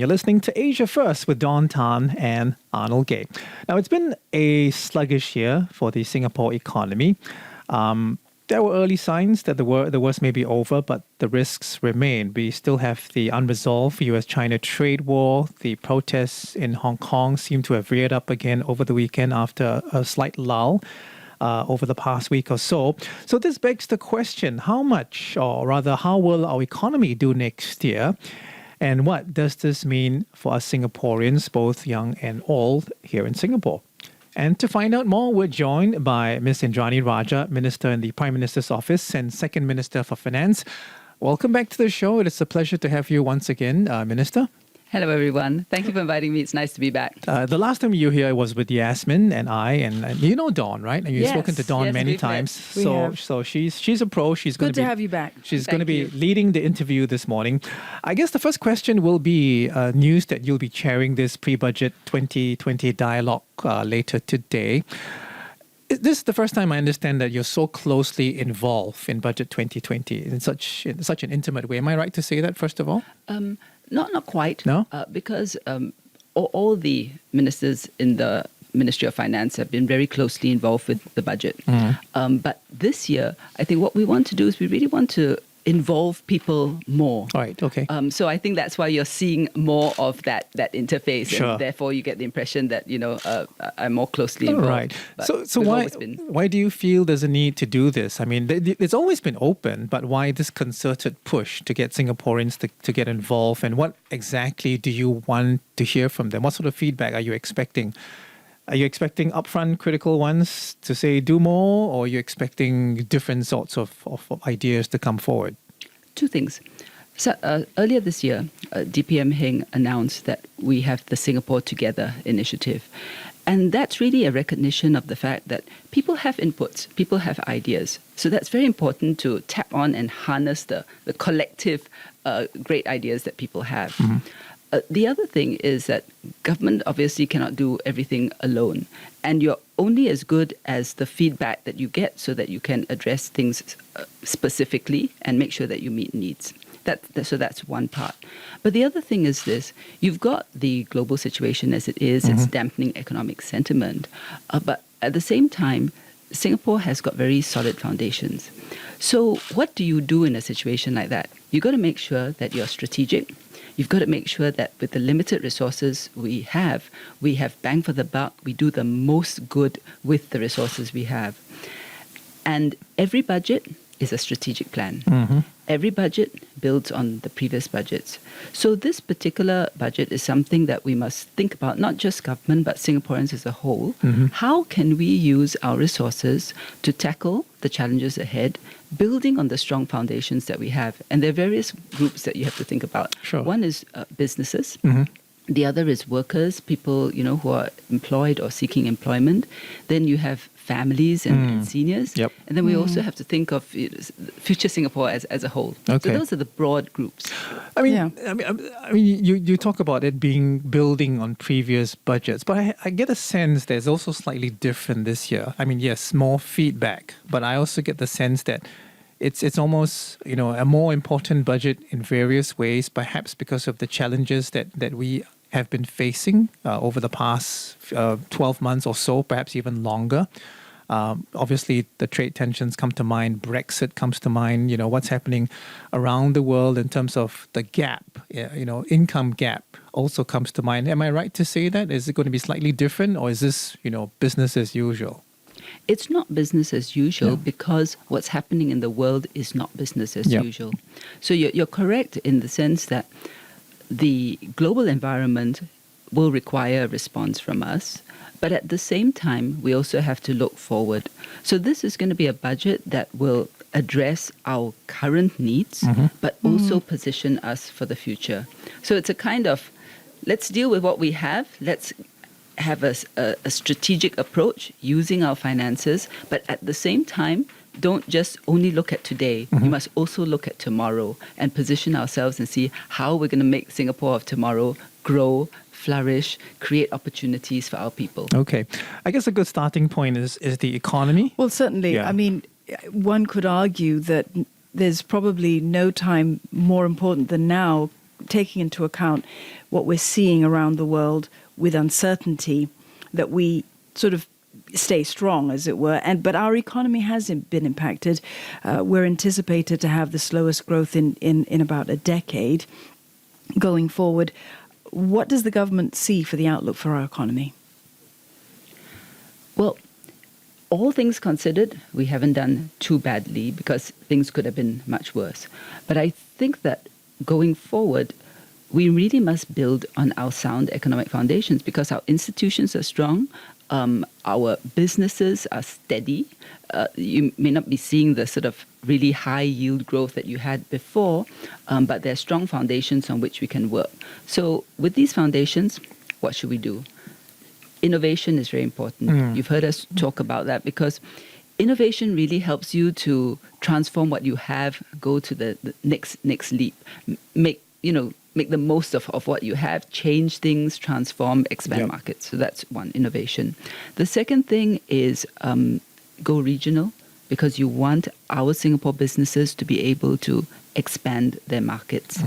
You're listening to Asia First with Don Tan and Arnold Gay. Now, it's been a sluggish year for the Singapore economy. There were early signs that the worst may be over, but the risks remain. We still have the unresolved US-China trade war. The protests in Hong Kong seem to have reared up again over the weekend after a slight lull over the past week or so. So this begs the question, how much, or rather, how will our economy do next year? And what does this mean for us Singaporeans, both young and old, here in Singapore? And to find out more, we're joined by Ms. Indranee Rajah, Minister in the Prime Minister's Office and Second Minister for Finance. Welcome back to the show. It is a pleasure to have you once again, Minister. Hello, everyone. Thank you for inviting me. It's nice to be back. The last time you were here was with Yasmin and I, and you know Dawn, right? And you've spoken to Dawn many times. So she's a pro. She's going to have you back. She's going to be leading the interview this morning. I guess the first question will be news that you'll be chairing this pre-budget 2020 dialogue later today. This is the first time I understand that you're so closely involved in Budget 2020 in such an intimate way. Am I right to say that, first of all? Not quite. No? Because all the ministers in the Ministry of Finance have been very closely involved with the budget. But this year, I think what we want to do is we really want to involve people more. All right, okay. So I think that's why you're seeing more of that interface. Sure. And therefore, you get the impression that, I'm more closely involved. Right. So why do you feel there's a need to do this? I mean, it's always been open, but why this concerted push to get Singaporeans to get involved? And what exactly do you want to hear from them? What sort of feedback are you expecting? Are you expecting upfront critical ones to say do more, or are you expecting different sorts of ideas to come forward? Two things. So earlier this year, DPM Heng announced that we have the Singapore Together initiative. And that's really a recognition of the fact that people have inputs, people have ideas. So that's very important to tap on and harness the collective great ideas that people have. Mm-hmm. The other thing is that government obviously cannot do everything alone. And you're only as good as the feedback that you get so that you can address things specifically and make sure that you meet needs. So that's one part. But the other thing is this. You've got the global situation as it is. Mm-hmm. It's dampening economic sentiment. But at the same time, Singapore has got very solid foundations. So what do you do in a situation like that? You've got to make sure that you're strategic. You've got to make sure that with the limited resources we have bang for the buck. We do the most good with the resources we have. And every budget is a strategic plan. Mm-hmm. Every budget builds on the previous budgets. So this particular budget is something that we must think about, not just government, but Singaporeans as a whole. Mm-hmm. How can we use our resources to tackle the challenges ahead, building on the strong foundations that we have? And there are various groups that you have to think about. Sure. One is businesses. Mm-hmm. The other is workers, people who are employed or seeking employment. Then you have families and seniors. Yep. And then we also have to think of future Singapore as a whole. Okay. So those are the broad groups. I mean, you talk about it being building on previous budgets, but I get a sense there's also slightly different this year. I mean, yes, more feedback, but I also get the sense that it's almost a more important budget in various ways, perhaps because of the challenges that we have been facing over the past 12 months or so, perhaps even longer. Obviously, the trade tensions come to mind. Brexit comes to mind. What's happening around the world in terms of the gap, income gap also comes to mind. Am I right to say that? Is it going to be slightly different, or is this, business as usual? It's not business as usual because what's happening in the world is not business as usual. So you're correct in the sense that the global environment will require a response from us. But at the same time, we also have to look forward. So this is going to be a budget that will address our current needs, but also position us for the future. So it's a kind of, let's deal with what we have. Let's have a strategic approach using our finances. But at the same time, don't just only look at today. Mm-hmm. You must also look at tomorrow and position ourselves and see how we're going to make Singapore of tomorrow grow, flourish, create opportunities for our people. Okay. I guess a good starting point is the economy. Well, certainly. Yeah. I mean, one could argue that there's probably no time more important than now taking into account what we're seeing around the world with uncertainty, that we sort of stay strong, as it were. But our economy has been impacted. We're anticipated to have the slowest growth in about a decade going forward. What does the government see for the outlook for our economy? Well, all things considered, we haven't done too badly because things could have been much worse. But I think that going forward, we really must build on our sound economic foundations because our institutions are strong, our businesses are steady. You may not be seeing the sort of really high yield growth that you had before, but there are strong foundations on which we can work. So with these foundations, what should we do? Innovation is very important. You've heard us talk about that because innovation really helps you to transform what you have, go to the next leap, make the most of what you have, change things, transform, expand markets. So that's one, innovation. The second thing is go regional, because you want our Singapore businesses to be able to expand their markets.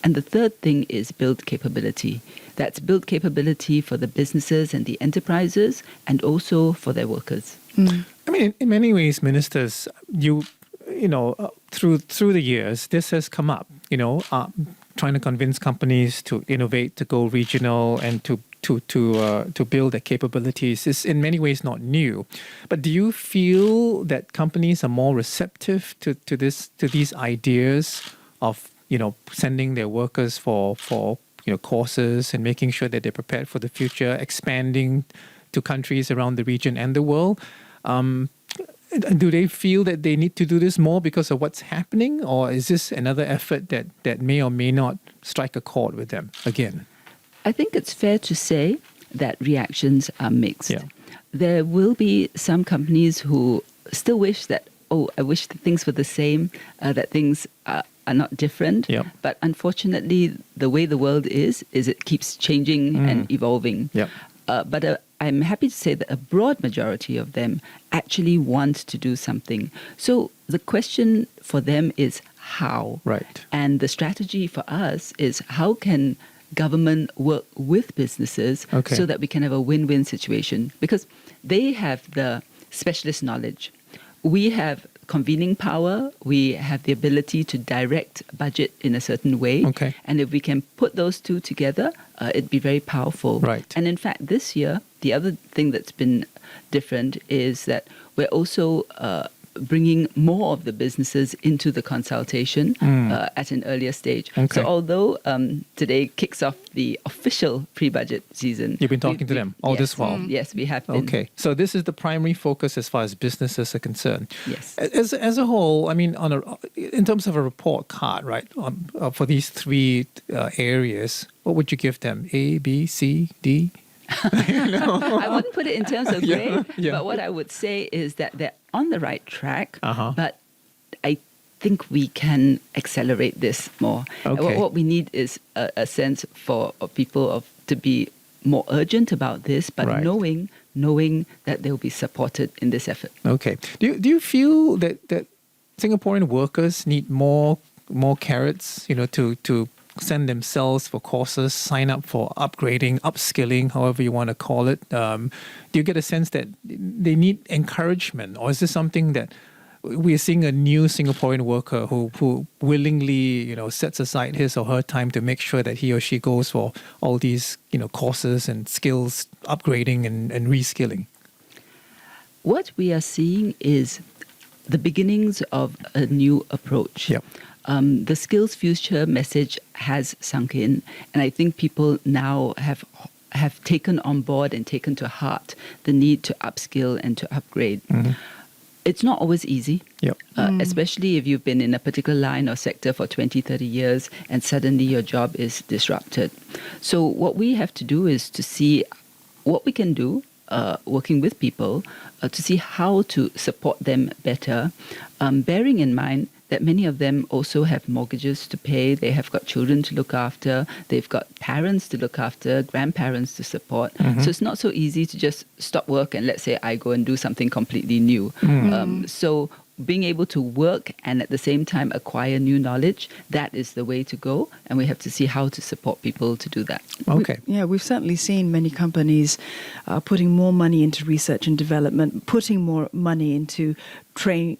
And the third thing is build capability. That's build capability for the businesses and the enterprises and also for their workers. I mean, in many ways, ministers, through the years, this has come up, trying to convince companies to innovate, to go regional, and to build their capabilities is in many ways not new. But do you feel that companies are more receptive to these ideas of sending their workers for courses and making sure that they're prepared for the future, expanding to countries around the region and the world? Do they feel that they need to do this more because of what's happening, or is this another effort that may or may not strike a chord with them again? I think it's fair to say that reactions are mixed. Yeah. There will be some companies who still wish that, I wish that things were the same, that things are not different. Yeah. But unfortunately, the way the world is it keeps changing and evolving. Yeah. But I'm happy to say that a broad majority of them actually want to do something. So the question for them is how. Right. And the strategy for us is how can government work with businesses so that we can have a win-win situation, because they have the specialist knowledge. We have convening power. We have the ability to direct budget in a certain way. Okay. And if we can put those two together, it'd be very powerful. Right. And in fact, this year, the other thing that's been different is that we're also bringing more of the businesses into the consultation at an earlier stage. Okay. So although today kicks off the official pre-budget season. You've been talking to them all this while? Yes, we have been. Okay. So this is the primary focus as far as businesses are concerned. Yes. As a whole, I mean, in terms of a report card, right, for these three areas, what would you give them? A, B, C, D? I wouldn't put it in terms of grade, Yeah. but what I would say is that they're on the right track, Uh-huh. but I think we can accelerate this more. Okay. What we need is a sense for people to be more urgent about this, but Right. knowing that they'll be supported in this effort. Okay. Do you feel that Singaporean workers need more carrots, to send themselves for courses, sign up for upgrading, upskilling, however you want to call it? Do you get a sense that they need encouragement, or is this something that we're seeing a new Singaporean worker who willingly, sets aside his or her time to make sure that he or she goes for all these, courses and skills upgrading and reskilling? What we are seeing is the beginnings of a new approach. Yep. The Skills Future message has sunk in, and I think people now have taken on board and taken to heart the need to upskill and to upgrade. It's not always easy, Yep. especially if you've been in a particular line or sector for 20, 30 years and suddenly your job is disrupted. So what we have to do is to see what we can do, working with people, to see how to support them better, bearing in mind that many of them also have mortgages to pay, they have got children to look after, they've got parents to look after, grandparents to support. So it's not so easy to just stop work and let's say I go and do something completely new. So being able to work and at the same time acquire new knowledge, that is the way to go. And we have to see how to support people to do that. Okay. We've certainly seen many companies putting more money into research and development, putting more money into training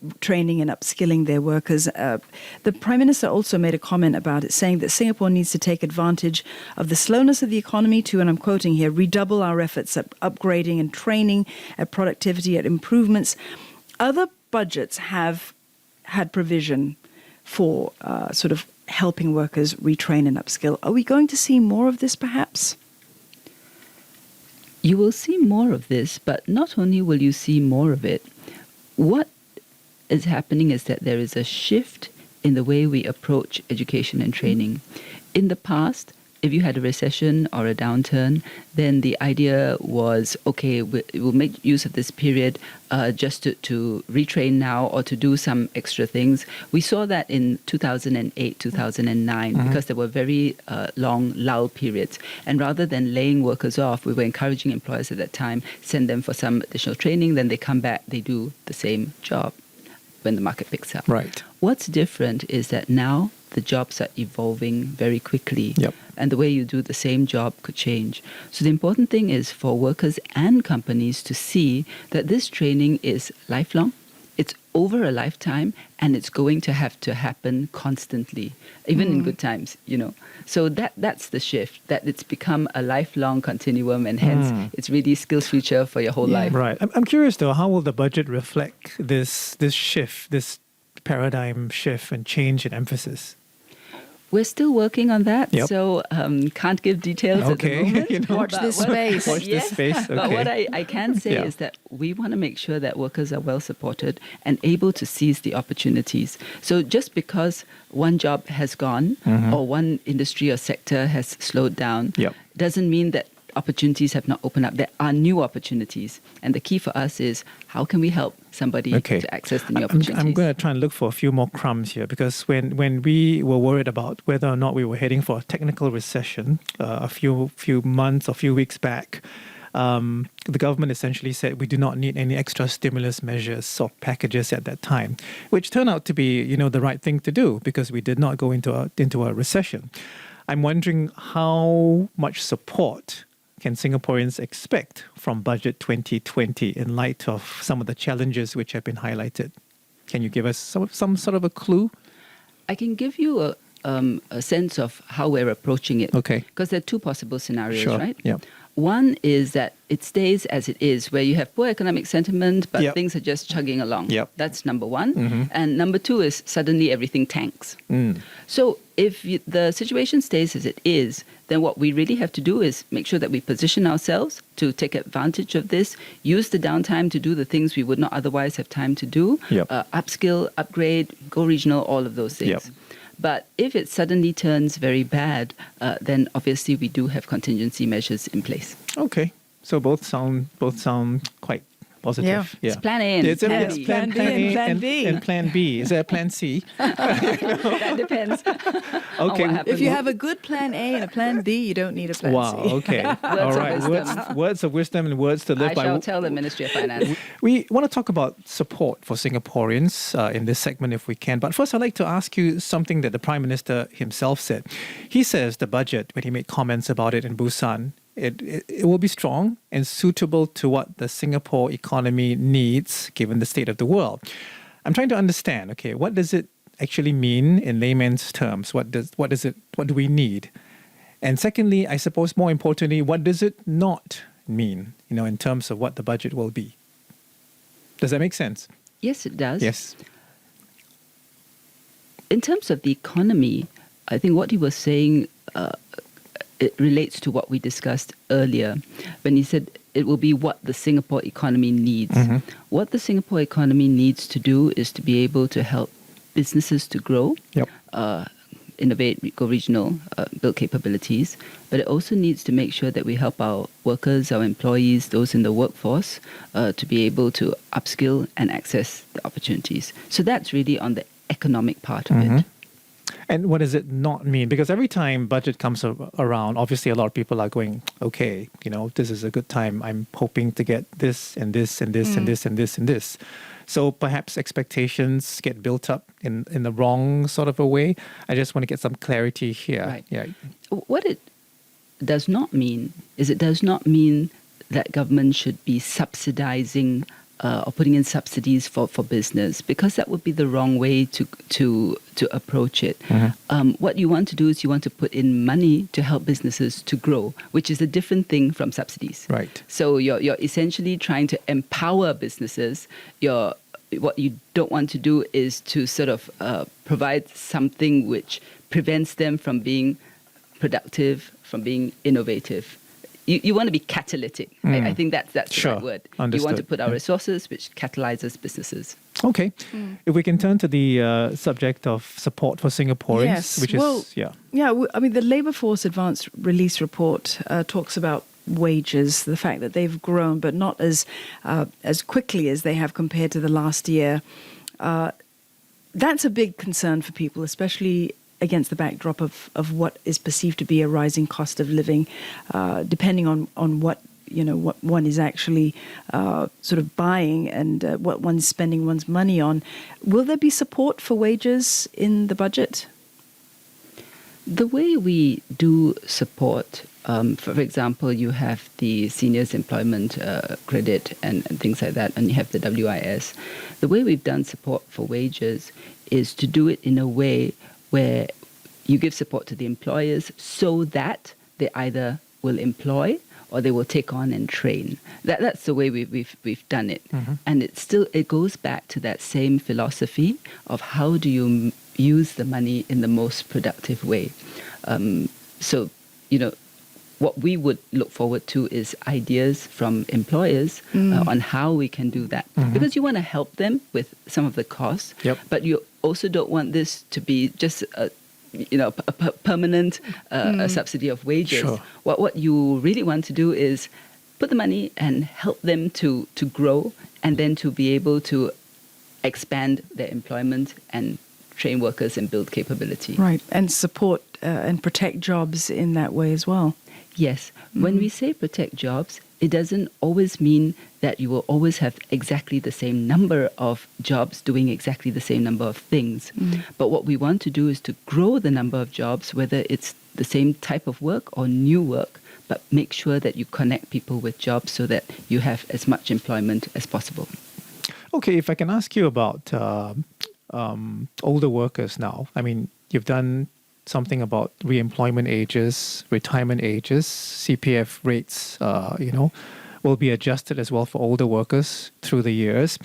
and upskilling their workers. The Prime Minister also made a comment about it, saying that Singapore needs to take advantage of the slowness of the economy to, and I'm quoting here, redouble our efforts at upgrading and training, at productivity, at improvements. Other budgets have had provision for sort of helping workers retrain and upskill. Are we going to see more of this, perhaps? You will see more of this, but not only will you see more of it, what is happening is that there is a shift in the way we approach education and training. In the past, if you had a recession or a downturn, then the idea was, okay, we'll make use of this period just to retrain now or to do some extra things. We saw that in 2008, 2009, because there were very long lull periods. And rather than laying workers off, we were encouraging employers at that time, send them for some additional training, then they come back, they do the same job when the market picks up. Right. What's different is that now the jobs are evolving very quickly. Yep. And the way you do the same job could change. So the important thing is for workers and companies to see that this training is lifelong, it's over a lifetime, and it's going to have to happen constantly, even in good times, So that's the shift, that it's become a lifelong continuum, and hence it's really skills future for your whole life. Right. I'm curious, though, how will the budget reflect this shift, this paradigm shift and change in emphasis? We're still working on that, Yep. so can't give details at the moment. Watch this space. Watch this space. Okay. But what I can say is that we want to make sure that workers are well supported and able to seize the opportunities. So just because one job has gone or one industry or sector has slowed down doesn't mean that opportunities have not opened up. There are new opportunities. And the key for us is how can we help somebody to access the new opportunities? I'm going to try and look for a few more crumbs here, because when we were worried about whether or not we were heading for a technical recession a few months or few weeks back, the government essentially said we do not need any extra stimulus measures or packages at that time, which turned out to be the right thing to do, because we did not go into a recession. I'm wondering how much support can Singaporeans expect from Budget 2020 in light of some of the challenges which have been highlighted? Can you give us some sort of a clue? I can give you a sense of how we're approaching it. Okay. Because there are two possible scenarios, Sure. right? Yeah. One is that it stays as it is, where you have poor economic sentiment, but Yep. things are just chugging along. Yep. That's number one. And number two is suddenly everything tanks. Mm. So if the situation stays as it is, then what we really have to do is make sure that we position ourselves to take advantage of this, use the downtime to do the things we would not otherwise have time to do, Yep. Upskill, upgrade, go regional, all of those things. Yep. But if it suddenly turns very bad, then obviously we do have contingency measures in place. Okay. So both sound quite positive. Yeah. It's plan A and It's plan it's B. plan Plan B and A plan B. and plan B. Is there a plan C? That depends. on Okay. what happens. If you have a good plan A and a plan B, you don't need a plan Wow. C. Okay. All of right. wisdom. Words of wisdom and words to live I by. shall tell the Ministry of Finance. We want to talk about support for Singaporeans in this segment if we can. But first, I'd like to ask you something that the Prime Minister himself said. He says the budget, when he made comments about it in Busan, it will be strong and suitable to what the Singapore economy needs given the state of the world. I'm trying to understand, okay, what does it actually mean in layman's terms? What do we need? And secondly, I suppose more importantly, what does it not mean, in terms of what the budget will be? Does that make sense? Yes, it does. Yes. In terms of the economy, I think what he was saying, it relates to what we discussed earlier when he said it will be what the Singapore economy needs. What the Singapore economy needs to do is to be able to help businesses to grow, Yep. innovate, go regional, build capabilities. But it also needs to make sure that we help our workers, our employees, those in the workforce, to be able to upskill and access the opportunities. So that's really on the economic part of it. And what does it not mean? Because every time budget comes around, obviously a lot of people are going, okay, this is a good time. I'm hoping to get this and this and this and this and this and this. So perhaps expectations get built up in the wrong sort of a way. I just want to get some clarity here. Right. Yeah. What it does not mean is it does not mean that government should be subsidizing or putting in subsidies for business, because that would be the wrong way to approach it. What you want to do is you want to put in money to help businesses to grow, which is a different thing from subsidies. Right. So you're essentially trying to empower businesses. What you don't want to do is to sort of provide something which prevents them from being productive, from being innovative. You want to be catalytic. I think that's the right word. Understood. You want to put our resources, which catalyzes businesses. Okay. If we can turn to the subject of support for Singaporeans, Yes. which Well, is, yeah. Yeah, I mean, the Labour Force Advanced Release Report talks about wages, the fact that they've grown, but not as quickly as they have compared to the last year. That's a big concern for people, especially against the backdrop of what is perceived to be a rising cost of living, depending on what one is actually sort of buying and what one's spending one's money on. Will there be support for wages in the budget? The way we do support, for example, you have the seniors employment credit and things like that, and you have the WIS. The way we've done support for wages is to do it in a way where you give support to the employers so that they either will employ or they will take on and train. That's the way we've done it. And it goes back to that same philosophy of how do you use the money in the most productive way. So, what we would look forward to is ideas from employers on how we can do that. Because you want to help them with some of the costs, but you also don't want this to be just a permanent subsidy of wages. Sure. What you really want to do is put the money and help them to grow, and then to be able to expand their employment and train workers and build capability. Right, and support and protect jobs in that way as well. Yes. When we say protect jobs, it doesn't always mean that you will always have exactly the same number of jobs doing exactly the same number of things. But what we want to do is to grow the number of jobs, whether it's the same type of work or new work, but make sure that you connect people with jobs so that you have as much employment as possible. Okay, if I can ask you about older workers now. I mean, you've done something about re-employment ages, retirement ages, CPF rates, will be adjusted as well for older workers through the years.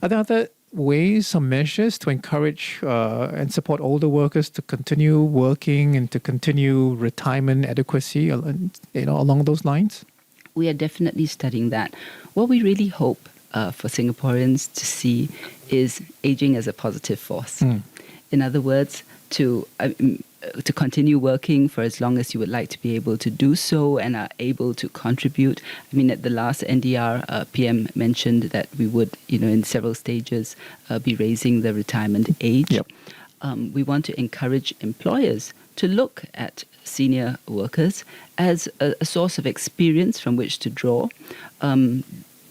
Are there other ways or measures to encourage and support older workers to continue working and to continue retirement adequacy, along those lines? We are definitely studying that. What we really hope for Singaporeans to see is aging as a positive force. In other words, to continue working for as long as you would like to be able to do so and are able to contribute. I mean, at the last NDR, PM mentioned that we would, in several stages, be raising the retirement age. We want to encourage employers to look at senior workers as a source of experience from which to draw.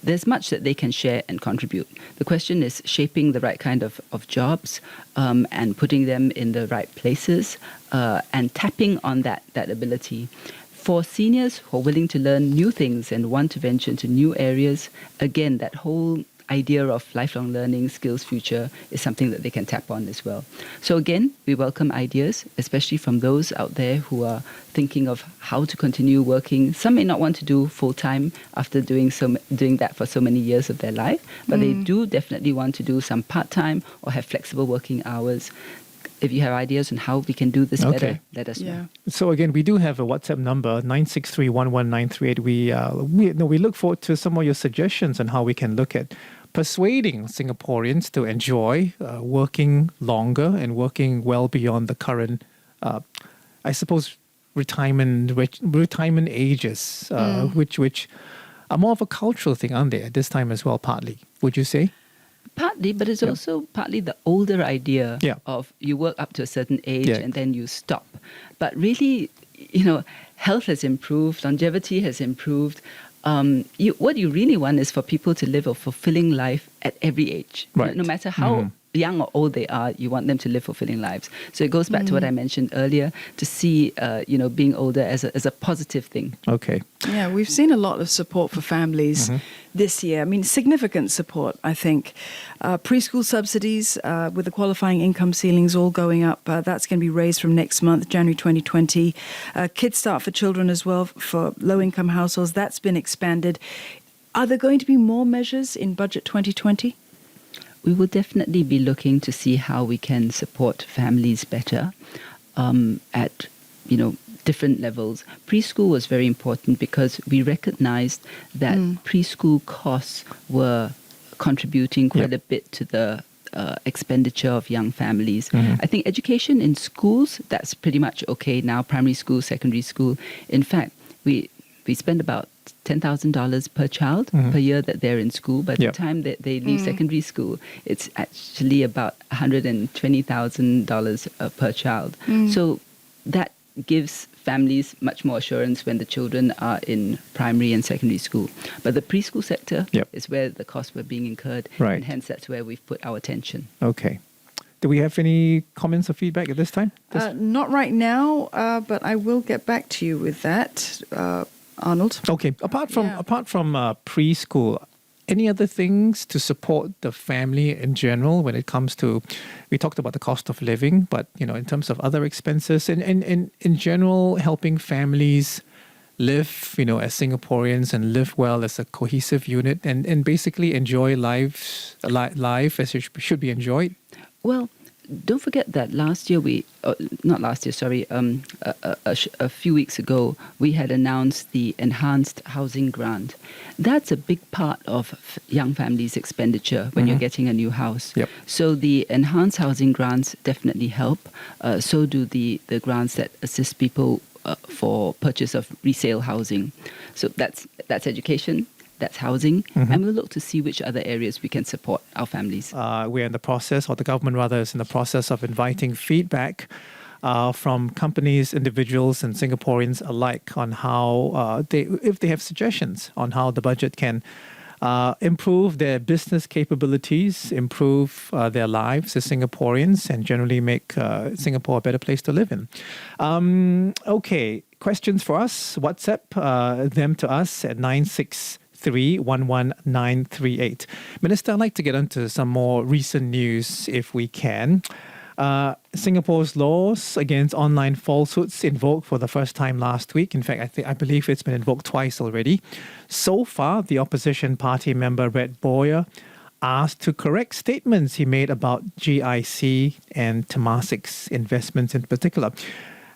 There's much that they can share and contribute. The question is shaping the right kind of jobs and putting them in the right places and tapping on that ability. For seniors who are willing to learn new things and want to venture into new areas, again, that whole idea of lifelong learning, skills future is something that they can tap on as well. So again, we welcome ideas, especially from those out there who are thinking of how to continue working. Some may not want to do full-time after doing that for so many years of their life, but they do definitely want to do some part-time or have flexible working hours. If you have ideas on how we can do this better, let us know. So again, we do have a WhatsApp number, 963-11938. We look forward to some of your suggestions on how we can look at persuading Singaporeans to enjoy working longer and working well beyond the current, I suppose, retirement ages, which are more of a cultural thing, aren't they, at this time as well, partly, would you say? Partly, but it's also partly the older idea of you work up to a certain age and then you stop. But really, health has improved, longevity has improved. what you really want is for people to live a fulfilling life at every age. Right. No matter how young or old they are, you want them to live fulfilling lives. So it goes back to what I mentioned earlier, to see, being older as a positive thing. Okay. Yeah, we've seen a lot of support for families this year. I mean, significant support, I think. Preschool subsidies with the qualifying income ceilings all going up. That's going to be raised from next month, January 2020. Kids Start for Children as well for low-income households. That's been expanded. Are there going to be more measures in Budget 2020? We will definitely be looking to see how we can support families better at, different levels. Preschool was very important because we recognized that preschool costs were contributing quite a bit to the expenditure of young families. I think education in schools, that's pretty much okay now, primary school, secondary school. In fact, we spend about $10,000 per child per year that they're in school. By the time that they leave secondary school, it's actually about $120,000 per child. So that gives families much more assurance when the children are in primary and secondary school. But the preschool sector is where the costs were being incurred, and hence that's where we've put our attention. Okay. Do we have any comments or feedback at this time? Not right now, but I will get back to you with that. Arnold? Okay. Apart from preschool, any other things to support the family in general when it comes to, we talked about the cost of living, but in terms of other expenses and in general, helping families live, as Singaporeans and live well as a cohesive unit and basically enjoy life as it should be enjoyed? Well, don't forget that a few weeks ago, we had announced the enhanced housing grant. That's a big part of young families' expenditure when you're getting a new house. Yep. So the enhanced housing grants definitely help. So do the grants that assist people for purchase of resale housing. So that's education. That's housing, and we'll look to see which other areas we can support our families. We're in the process, or the government rather is in the process of inviting feedback from companies, individuals, and Singaporeans alike on how if they have suggestions on how the budget can improve their business capabilities, improve their lives as Singaporeans, and generally make Singapore a better place to live in. Okay, questions for us? WhatsApp them to us at 963-11938. Minister, I'd like to get into some more recent news if we can. Singapore's laws against online falsehoods invoked for the first time last week. In fact, I believe it's been invoked twice already. So far, the opposition party member Red Boyer asked to correct statements he made about GIC and Temasik's investments in particular.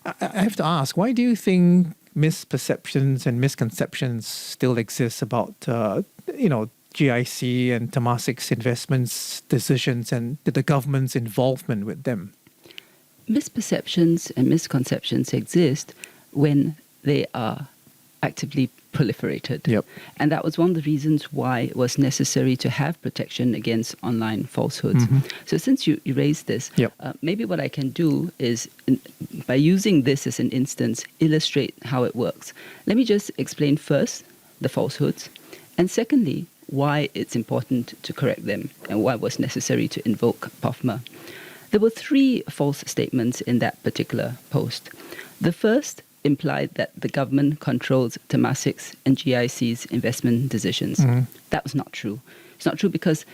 I have to ask, why do you think misperceptions and misconceptions still exist about, GIC and Temasik's investments decisions and the government's involvement with them? Misperceptions and misconceptions exist when they are actively proliferated. Yep. And that was one of the reasons why it was necessary to have protection against online falsehoods. So since you raised this, maybe what I can do is, by using this as an instance, illustrate how it works. Let me just explain first the falsehoods, and secondly, why it's important to correct them and why it was necessary to invoke POFMA. There were 3 false statements in that particular post. The first implied that the government controls Temasik's and GIC's investment decisions. That was not true. It's not true because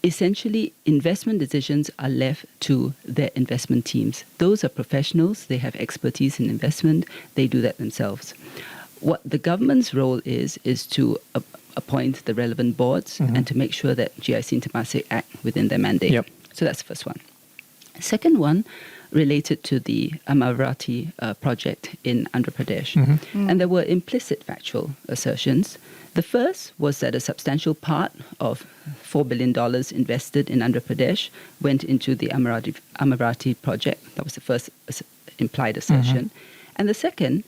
essentially investment decisions are left to their investment teams. Those are professionals. They have expertise in investment. They do that themselves. What the government's role is to appoint the relevant boards and to make sure that GIC and Temasik act within their mandate. Yep. So that's the first one. Second one related to the Amaravati project in Andhra Pradesh. And there were implicit factual assertions. The first was that a substantial part of $4 billion invested in Andhra Pradesh went into the Amaravati project. That was the first implied assertion. And the second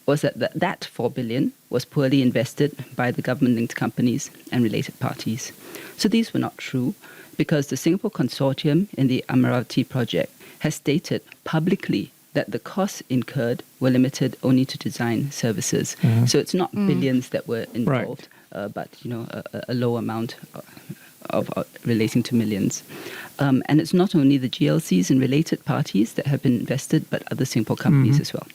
was that that $4 billion was poorly invested by the government-linked companies and related parties. So these were not true, because the Singapore consortium in the Amaravati project has stated publicly that the costs incurred were limited only to design services. So it's not billions that were involved, but a low amount of relating to millions. And it's not only the GLCs and related parties that have been invested, but other Singapore companies as well.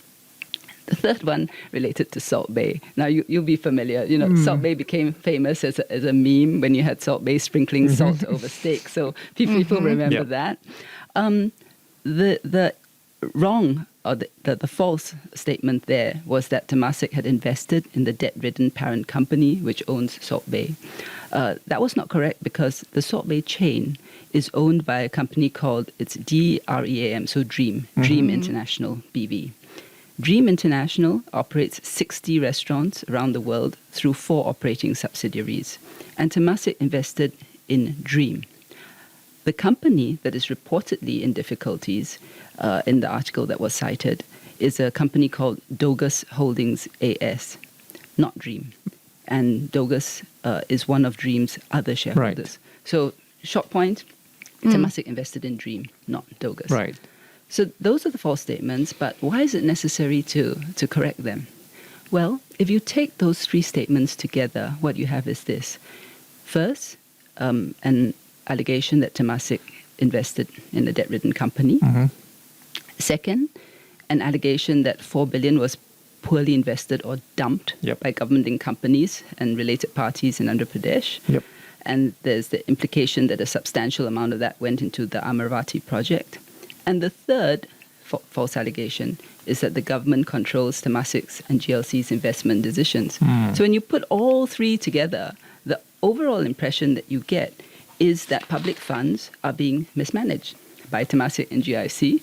The third one related to Salt Bay. Now, you'll be familiar. Salt Bay became famous as a meme when you had Salt Bay sprinkling salt over steak. So people remember that. The wrong or the false statement there was that Temasek had invested in the debt-ridden parent company which owns Salt Bay. That was not correct because the Salt Bay chain is owned by a company called, it's DREAM, so Dream International BV. Dream International operates 60 restaurants around the world through 4 operating subsidiaries, and Temasek invested in Dream. The company that is reportedly in difficulties in the article that was cited is a company called Dogus Holdings AS, not Dream. And Dogus is one of Dream's other shareholders. Right. So, short point, Temasek invested in Dream, not Dogus. Right. So those are the false statements, but why is it necessary to correct them? Well, if you take those 3 statements together, what you have is this. First, an allegation that Temasek invested in a debt-ridden company. Second, an allegation that 4 billion was poorly invested or dumped by government companies and related parties in Andhra Pradesh. And there's the implication that a substantial amount of that went into the Amaravati project. And the third false allegation is that the government controls Temasek's and GLC's investment decisions. So when you put all 3 together, the overall impression that you get is that public funds are being mismanaged by Temasek and GIC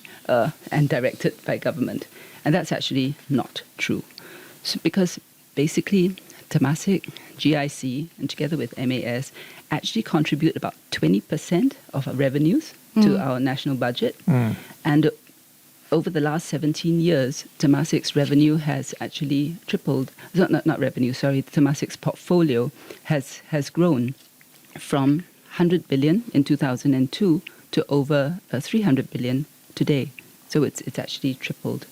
and directed by government. And that's actually not true. So because basically Temasek, GIC, and together with MAS actually contribute about 20% of our revenues to our national budget. And over the last 17 years, Temasek's revenue has actually tripled. Not revenue, sorry. Temasek's portfolio has grown from 100 billion in 2002 to over 300 billion today. So it's actually tripled.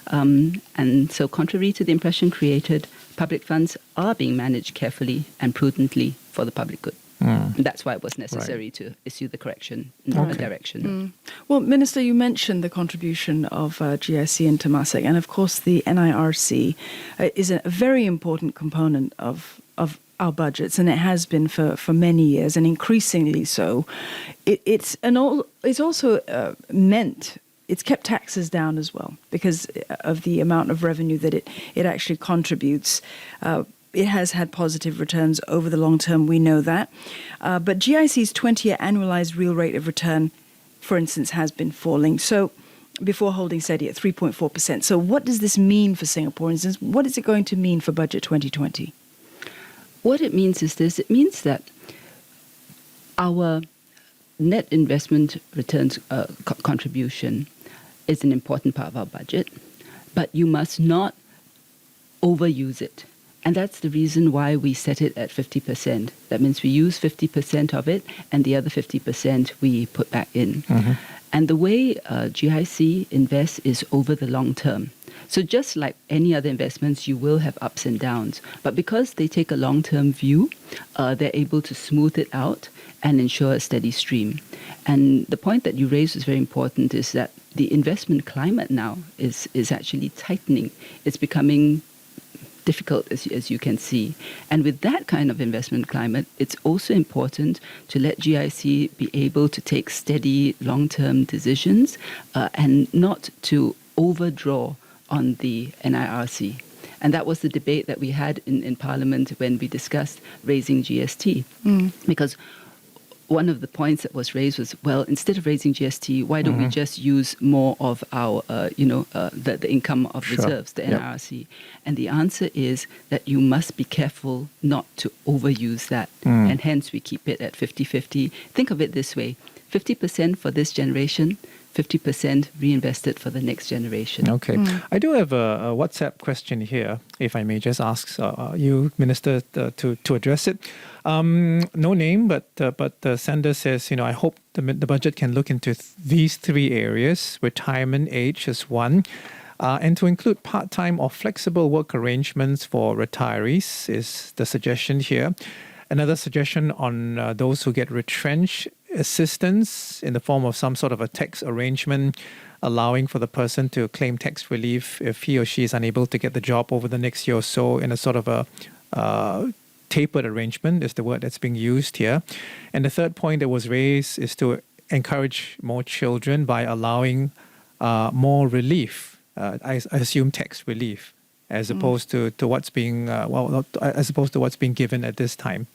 And so contrary to the impression created, public funds are being managed carefully and prudently for the public good. And that's why it was necessary to issue the correction direction. Well, Minister, you mentioned the contribution of GIC and Temasek, and of course the NIRC is a very important component of our budgets, and it has been for many years, and increasingly so. It's also meant. It's kept taxes down as well because of the amount of revenue that it actually contributes. It has had positive returns over the long term, we know that. But GIC's 20-year annualized real rate of return, for instance, has been falling. So before holding steady at 3.4%. So what does this mean for Singaporeans? What is it going to mean for Budget 2020? What it means is this. It means that our net investment returns contribution is an important part of our budget, but you must not overuse it. And that's the reason why we set it at 50%. That means we use 50% of it, and the other 50% we put back in. And the way GIC invests is over the long term. So just like any other investments, you will have ups and downs. But because they take a long-term view, they're able to smooth it out and ensure a steady stream. And the point that you raised is very important, is that the investment climate now is actually tightening. It's becoming difficult, as you can see. And with that kind of investment climate, it's also important to let GIC be able to take steady, long-term decisions and not to overdraw on the NIRC. And that was the debate that we had in Parliament when we discussed raising GST. Because one of the points that was raised was, well, instead of raising GST, why don't we just use more of our, the income of reserves, the NIRC? And the answer is that you must be careful not to overuse that. And hence we keep it at 50-50. Think of it this way, 50% for this generation, 50% reinvested for the next generation. Okay. I do have a WhatsApp question here, if I may just ask you, Minister, to address it. No name, but the sender says, I hope the budget can look into these three areas. Retirement age is one. And to include part-time or flexible work arrangements for retirees is the suggestion here. Another suggestion on those who get retrenched, assistance in the form of some sort of a tax arrangement allowing for the person to claim tax relief if he or she is unable to get the job over the next year or so, in a sort of a tapered arrangement is the word that's being used here. And the third point that was raised is to encourage more children by allowing more relief, I assume tax relief, as opposed to what's being as opposed to what's being given at this time.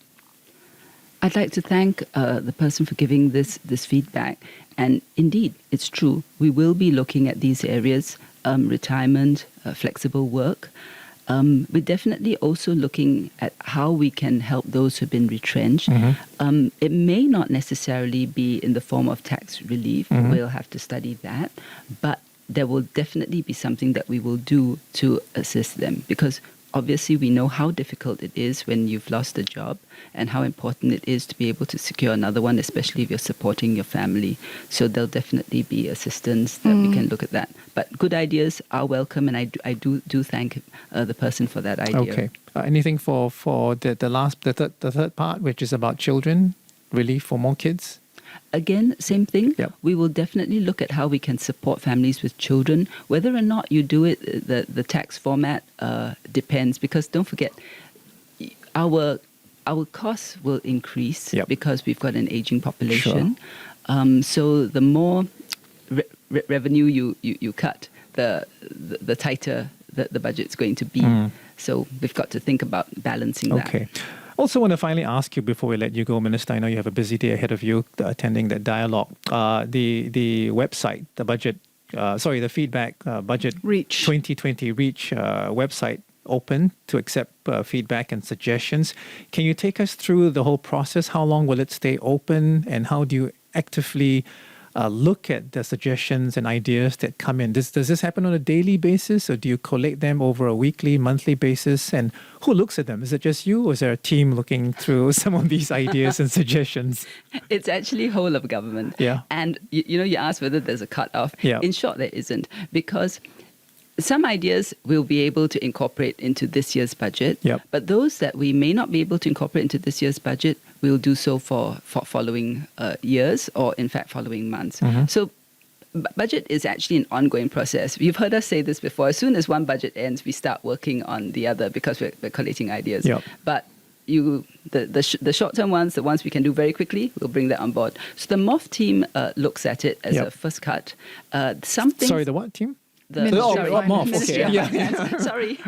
I'd like to thank the person for giving this feedback. And indeed, it's true. We will be looking at these areas, retirement, flexible work. We're definitely also looking at how we can help those who've been retrenched. It may not necessarily be in the form of tax relief. We'll have to study that. But there will definitely be something that we will do to assist them, because obviously we know how difficult it is when you've lost a job and how important it is to be able to secure another one, especially if you're supporting your family. So there'll definitely be assistance that we can look at that. But good ideas are welcome, and I do thank the person for that idea. Okay. Anything for the third part, which is about children, relief for more kids? Again, same thing. Yep. We will definitely look at how we can support families with children. Whether or not you do it, the tax format depends, because don't forget, our costs will increase because we've got an aging population. Sure. So the more revenue you cut, the tighter the budget's going to be. So we've got to think about balancing that. Okay. Also want to finally ask you before we let you go, Minister, I know you have a busy day ahead of you attending that dialogue. The website, the feedback budget Reach 2020 Reach website open to accept feedback and suggestions. Can you take us through the whole process? How long will it stay open, and how do you actively look at the suggestions and ideas that come in? Does this happen on a daily basis, or do you collate them over a weekly, monthly basis? And who looks at them? Is it just you, or is there a team looking through some of these ideas and suggestions? It's actually whole of government. Yeah. And you asked whether there's a cutoff. Yeah. In short, there isn't, because some ideas we'll be able to incorporate into this year's budget. Yep. But those that we may not be able to incorporate into this year's budget, we'll do so for following years, or in fact following months. So budget is actually an ongoing process. You've heard us say this before. As soon as one budget ends, we start working on the other, because we're collating ideas. Yep. But the short-term ones, the ones we can do very quickly, we'll bring that on board. So the MOF team looks at it as a first cut. Sorry, the what team? MOF. Ministry of Finance. Sorry,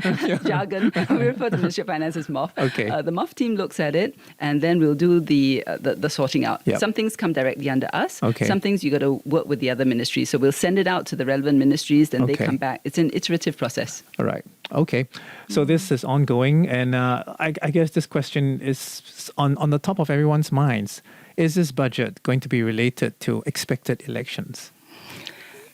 jargon. We refer to Ministry of Finance as MOF. Okay. The MOF team looks at it, and then we'll do the sorting out. Yep. Some things come directly under us. Okay. Some things you got to work with the other ministries. So we'll send it out to the relevant ministries, then they come back. It's an iterative process. All right. Okay. So this is ongoing, and I guess this question is on the top of everyone's minds. Is this budget going to be related to expected elections?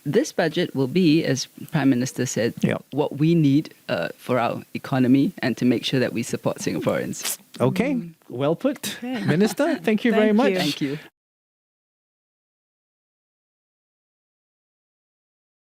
This budget will be, as Prime Minister said, what we need for our economy and to make sure that we support Singaporeans. Okay, well put. Minister, thank you very much. Thank you.